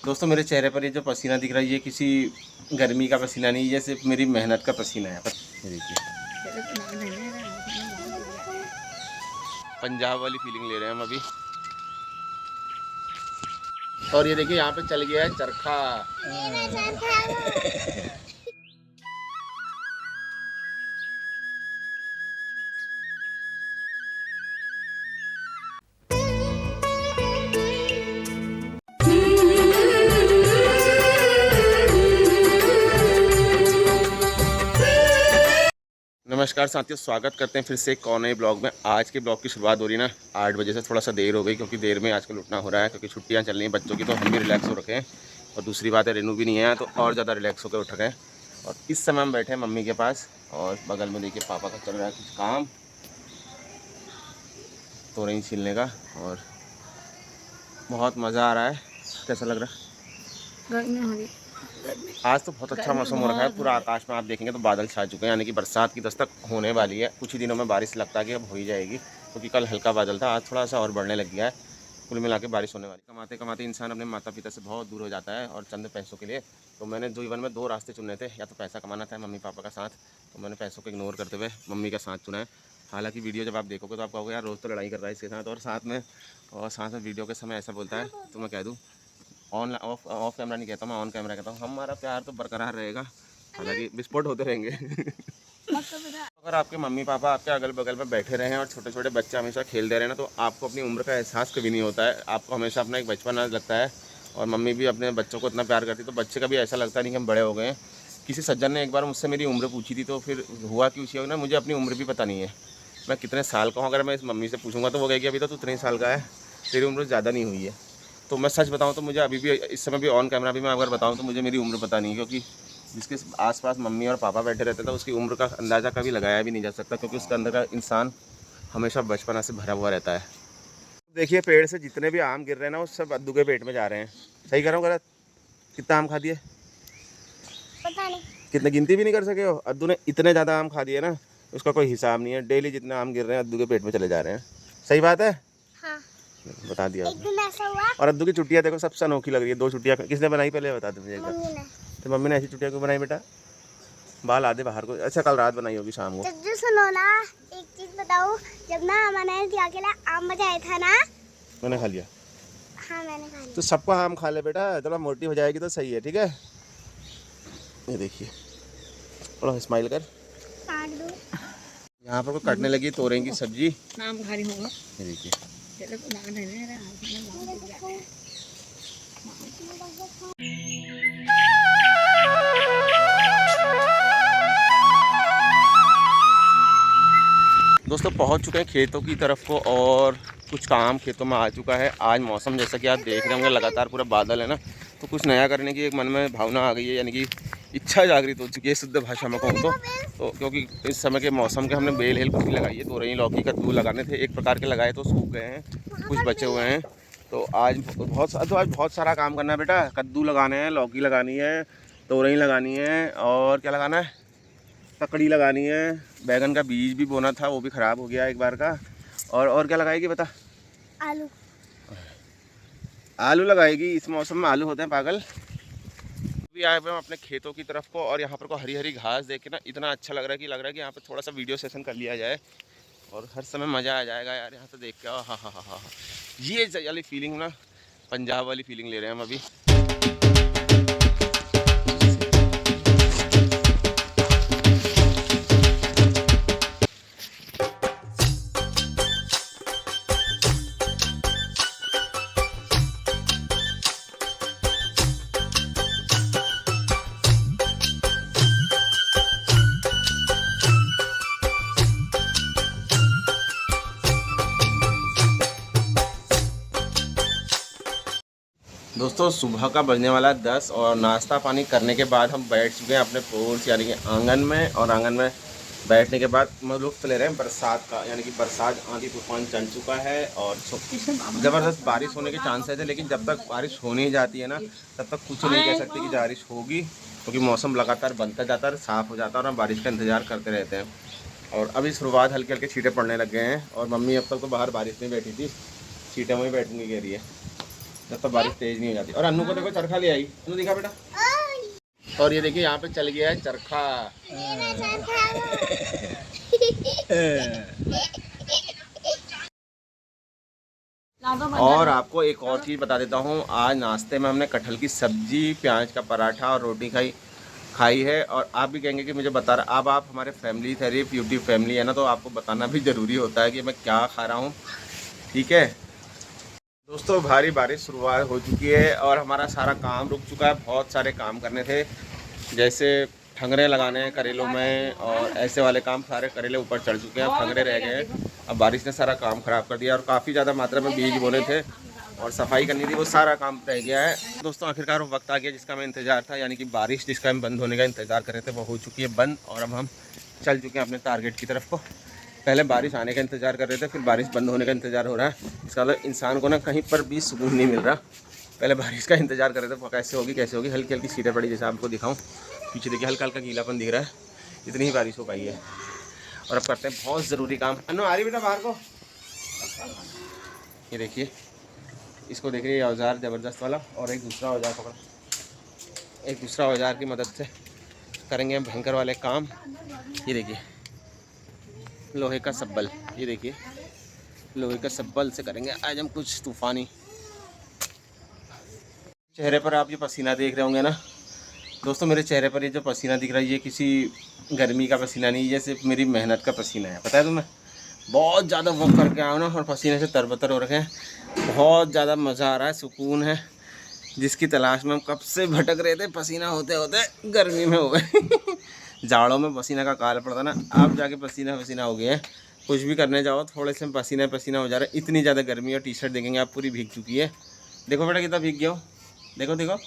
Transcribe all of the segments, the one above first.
दोस्तों मेरे चेहरे पर ये जो पसीना दिख रहा है ये किसी गर्मी का पसीना नहीं, ये सिर्फ मेरी मेहनत का पसीना है। ये देखिए पंजाब वाली फीलिंग ले रहे हैं हम अभी। और ये देखिए यहाँ पे चल गया है चरखा। नमस्कार साथियों, स्वागत करते हैं फिर से एक और नए ब्लॉग में। आज के ब्लॉग की शुरुआत हो रही है ना 8 बजे से। थोड़ा सा देर हो गई क्योंकि देर में आजकल उठना हो रहा है, क्योंकि छुट्टियां चल रही हैं बच्चों की, तो हम भी रिलैक्स हो रखे हैं। और दूसरी बात है रेनू भी नहीं है तो और ज़्यादा रिलैक्स होकर उठ गए। और इस समय हम बैठे हैं मम्मी के पास और बगल में देखिए पापा का चल रहा है कुछ काम तोरई छीलने का। और बहुत मज़ा आ रहा है। कैसा लग रहा है? गर्मी हो रही। आज तो बहुत अच्छा मौसम हो रखा है। पूरा आकाश में आप देखेंगे तो बादल छा चुके हैं, यानी कि बरसात की दस्तक होने वाली है। कुछ ही दिनों में बारिश लगता है कि अब हो ही जाएगी, क्योंकि कल हल्का बादल था, आज थोड़ा सा और बढ़ने लग गया है। कुल मिला के बारिश होने वाली। कमाते कमाते इंसान अपने माता पिता से बहुत दूर हो जाता है और चंद पैसों के लिए। तो मैंने जीवन में 2 रास्ते चुने थे, या तो पैसा कमाना था मम्मी पापा का साथ, तो मैंने पैसों को इग्नोर करते हुए मम्मी का साथ चुना है। हालांकि वीडियो जब आप देखोगे तो आप कहोगे यार रोज़ तो लड़ाई कर रहा है इसके साथ, और साथ में वीडियो के समय ऐसा बोलता है तो मैं कह दूँ ऑन ऑफ कैमरा नहीं कहता, मैं ऑन कैमरा कहता हूँ। हमारा प्यार तो बरकरार रहेगा, हालांकि विस्फोट होते रहेंगे। अगर आपके मम्मी पापा आपके अगल बगल में बैठे रहे हैं और छोटे छोटे बच्चे हमेशा खेलते रहे ना, तो आपको अपनी उम्र का एहसास कभी नहीं होता है। आपको हमेशा अपना एक बचपन लगता है। और मम्मी भी अपने बच्चों को इतना प्यार करती, तो बच्चे का भी ऐसा लगता नहीं कि हम बड़े हो गए हैं। किसी सज्जन ने एक बार मुझसे मेरी उम्र पूछी थी, तो फिर हुआ क्यों चाहिए ना, मुझे अपनी उम्र भी पता नहीं है मैं कितने साल का हूँ। अगर मैं इस मम्मी से पूछूंगा तो वो कहेगी अभी तो तू इतने साल का है, तेरी उम्र ज़्यादा नहीं हुई है। तो मैं सच बताऊं तो मुझे अभी भी इस समय भी ऑन कैमरा भी मैं अगर बताऊं तो मुझे मेरी उम्र पता नहीं है, क्योंकि जिसके आसपास मम्मी और पापा बैठे रहते थे उसकी उम्र का अंदाज़ा कभी लगाया भी नहीं जा सकता, क्योंकि उसके अंदर का इंसान हमेशा बचपना से भरा हुआ रहता है। देखिए पेड़ से जितने भी आम गिर रहे हैं ना वो सब अद्दू के पेट में जा रहे हैं। सही कर रहा हूँ गलत? कितना आम खा दिए पता नहीं, कितने गिनती भी नहीं कर सके हो। अद्दू ने इतने ज़्यादा आम खा दिए ना, उसका कोई हिसाब नहीं है। डेली जितने आम गिर रहे हैं अद्दू के पेट में चले जा रहे हैं। सही बात है? हाँ। बता दिया। एक दिन ऐसा हुआ। और अद्दू की चुटिया देखो सबसे अनोखी लग रही है। 2 चुटिया किसने बनाई पहले बता दो मुझे। मम्मी ने। तो मम्मी ने ऐसी चुटिया क्यों बनाई बेटा? बाल आधे बाहर को। अच्छा कल रात बनाई होगी शाम को। तो सुनो ना, एक चीज बताऊं, जब ना मैंने अकेला आम बजाया था ना, मैंने खा लिया। हाँ मैंने खा लिया। तो सबको आम खा ले बेटा, थोड़ा मोटी हो जाएगी तो सही है, ठीक है? ये देखिए थोड़ा स्माइल कर। काट दो। यहाँ पर को कटने लगी तोरई की सब्जी। नाम खारी होगा। ये देखिए दोस्तों पहुँच चुके हैं खेतों की तरफ को, और कुछ काम खेतों में आ चुका है। आज मौसम जैसा कि आप देख रहे होंगे लगातार पूरा बादल है ना, तो कुछ नया करने की एक मन में भावना आ गई है, यानी कि इच्छा जागृत हो चुकी है शुद्ध भाषा में कहूँ तो क्योंकि इस समय के मौसम के हमने बेल हेल कुछ नहीं लगाई है। तोरई लौकी कद्दू लगाने थे, एक प्रकार के लगाए तो सूख गए हैं, कुछ बचे हुए हैं। तो आज बहुत सारा काम करना है बेटा। कद्दू लगाने हैं, लौकी लगानी है, तोरई लगानी है, और क्या लगाना है, ककड़ी लगानी है। बैगन का बीज भी बोना था, वो भी ख़राब हो गया एक बार का। और क्या लगाएगी बता? आलू। आलू लगाएगी? इस मौसम में आलू होते हैं पागल। भी आए हुए हम अपने खेतों की तरफ को, और यहाँ पर को हरी हरी घास देख के ना इतना अच्छा लग रहा है कि यहाँ पर थोड़ा सा वीडियो सेशन कर लिया जाए, और हर समय मज़ा आ जाएगा यार यहाँ से देख के। हाँ, ये वाली फीलिंग ना पंजाब वाली फीलिंग ले रहे हैं हम अभी। दोस्तों सुबह का बजने वाला 10, और नाश्ता पानी करने के बाद हम बैठ चुके हैं अपने पोर्च यानी कि आंगन में। और आंगन में बैठने के बाद हम लुत्फ़ ले रहे हैं बरसात का, यानी कि बरसात आंधी तूफान चल चुका है और ज़बरदस्त बारिश होने के चांसेस है। लेकिन जब तक बारिश होने ही जाती है ना, तब तक कुछ नहीं कह सकते कि बारिश होगी, क्योंकि मौसम लगातार बनता जाता है, साफ़ हो जाता है, और हम बारिश का इंतज़ार करते रहते हैं। और अभी शुरुआत हल्के हल्के छींटे पड़ने लग गए हैं, और मम्मी अब तक तो बाहर बारिश में बैठी थी, छींटे में ही बैठने कह रही है। जब तक बारिश तेज नहीं हो जाती। और अन्नू को देखो चरखा ले आई, अन्नू दिखा बेटा। और ये देखिए यहाँ पे चल गया है चरखा। और आपको एक और चीज़ बता देता हूँ, आज नाश्ते में हमने कटहल की सब्जी, प्याज का पराठा और रोटी खाई है। और आप भी कहेंगे कि मुझे बता रहा, अब आप हमारे फैमिली शरीफ यूट्यूब फैमिली है ना, तो आपको बताना भी ज़रूरी होता है कि मैं क्या खा रहा हूँ। ठीक है दोस्तों, भारी बारिश शुरुआत हो चुकी है और हमारा सारा काम रुक चुका है। बहुत सारे काम करने थे, जैसे ठंगरे लगाने हैं करेलों में, और ऐसे वाले काम सारे करेले ऊपर चढ़ चुके हैं, ठंगरे रह गए हैं। अब बारिश ने सारा काम ख़राब कर दिया और काफ़ी ज़्यादा मात्रा में बीज बोने थे और सफाई करनी थी, वो सारा काम रह गया है। दोस्तों आखिरकार वो वक्त आ गया जिसका मैं इंतज़ार था, यानी कि बारिश जिसका हम बंद होने का इंतज़ार कर रहे थे वो हो चुकी है बंद। और अब हम चल चुके हैं अपने टारगेट की तरफ को। पहले बारिश आने का इंतज़ार कर रहे थे, फिर बारिश बंद होने का इंतज़ार हो रहा है। इसका मतलब इंसान को ना कहीं पर भी सुकून नहीं मिल रहा। पहले बारिश का इंतज़ार कर रहे थे कैसे होगी, हल्की हल्की सीटें पड़ी, जैसे आपको दिखाऊं पीछे देखिए हल्का हल्का गीलापन दिख रहा है, इतनी ही बारिश हो पाई है। और अब करते हैं बहुत ज़रूरी काम। अन्नू आ रही बेटा बाहर को, ये देखिए इसको देख रही है औजार ज़बरदस्त वाला, और एक दूसरा औजार पकड़ा, एक दूसरा औजार की मदद से करेंगे हम भयंकर वाले काम। ये देखिए लोहे का सब्बल, ये देखिए लोहे का सब्बल से करेंगे आज हम कुछ तूफ़ानी। चेहरे पर आप ये पसीना देख रहे होंगे ना दोस्तों, मेरे चेहरे पर ये जो पसीना दिख रहा है ये किसी गर्मी का पसीना नहीं, ये सिर्फ मेरी मेहनत का पसीना है। पता है तुम्हें, बहुत ज़्यादा वर्क करके आया हूँ ना और पसीने से तरबतर हो रखे हैं। बहुत ज़्यादा मज़ा आ रहा है, सुकून है, जिसकी तलाश में हम कब से भटक रहे थे। पसीना होते होते गर्मी में हो गए। जाड़ों में पसीना का काल पड़ता ना, आप जाके पसीना पसीना हो गए हैं। कुछ भी करने जाओ थोड़े से पसीना पसीना हो जा रहा है, इतनी ज़्यादा गर्मी। और टी शर्ट देखेंगे आप पूरी भीग चुकी है, देखो बेटा कितना भीग गया हो, देखो देखो।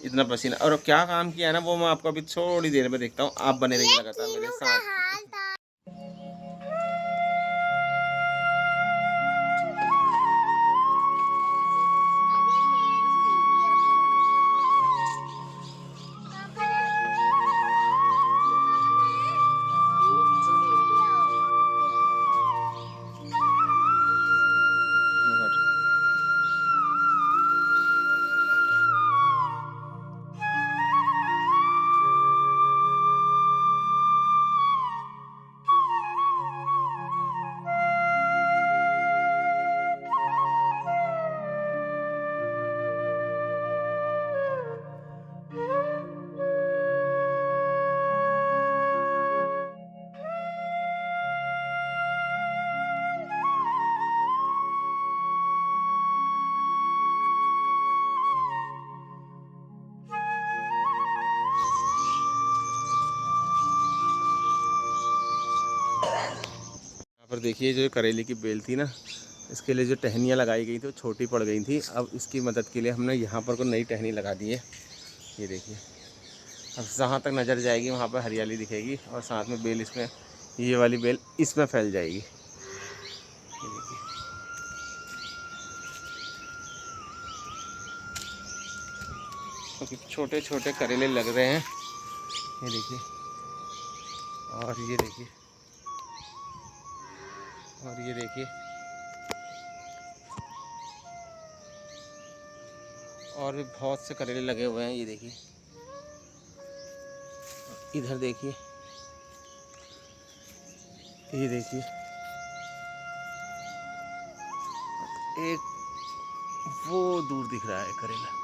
इतना पसीना। और क्या काम किया है ना वो मैं आपको अभी थोड़ी देर में देखता हूँ, आप बने रहिए लगातार मेरे साथ। पर देखिए जो करेले की बेल थी ना, इसके लिए जो टहनियाँ लगाई गई थी वो छोटी पड़ गई थी। अब इसकी मदद के लिए हमने यहाँ पर को नई टहनी लगा दी है, ये देखिए। अब जहाँ तक नज़र जाएगी वहाँ पर हरियाली दिखेगी और साथ में बेल इसमें, ये वाली बेल इसमें फैल जाएगी, ये देखिए। तो छोटे छोटे करेले लग रहे हैं, ये देखिए। और ये देखिए, और ये देखिए, और भी बहुत से करेले लगे हुए हैं, ये देखिए। इधर देखिए, ये देखिए, एक वो दूर दिख रहा है करेला।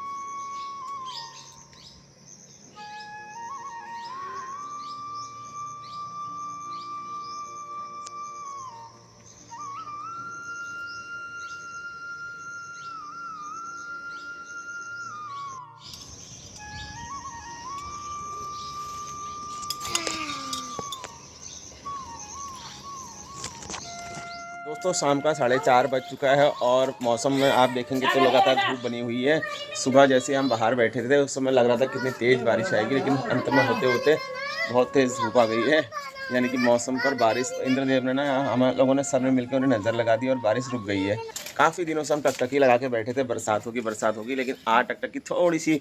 दोस्तों शाम का 4:30 बज चुका है और मौसम में आप देखेंगे तो लगातार धूप बनी हुई है। सुबह जैसे हम बाहर बैठे थे उस समय लग रहा था कितनी तेज़ बारिश आएगी, लेकिन अंत में होते होते बहुत तेज़ धूप आ गई है। यानी कि मौसम पर बारिश, इंद्रदेव ने ना, हम लोगों ने सब ने मिलकर उन्हें नज़र लगा दी और बारिश रुक गई है। काफ़ी दिनों से हम टकटकी लगा के बैठे थे, बरसात होगी, लेकिन आज टकटकी थोड़ी सी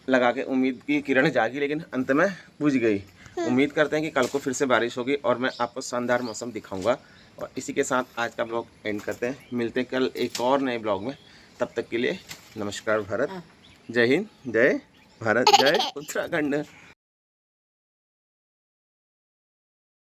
लगा के उम्मीद की किरण जागी, लेकिन अंत में बुझ गई। उम्मीद करते हैं कि कल को फिर से बारिश होगी और मैं आपको शानदार मौसम दिखाऊंगा और इसी के साथ आज का ब्लॉग एंड करते हैं। मिलते हैं कल एक और नए ब्लॉग में। तब तक के लिए नमस्कार भारत, जय हिंद, जय भारत, जय उत्तराखंड।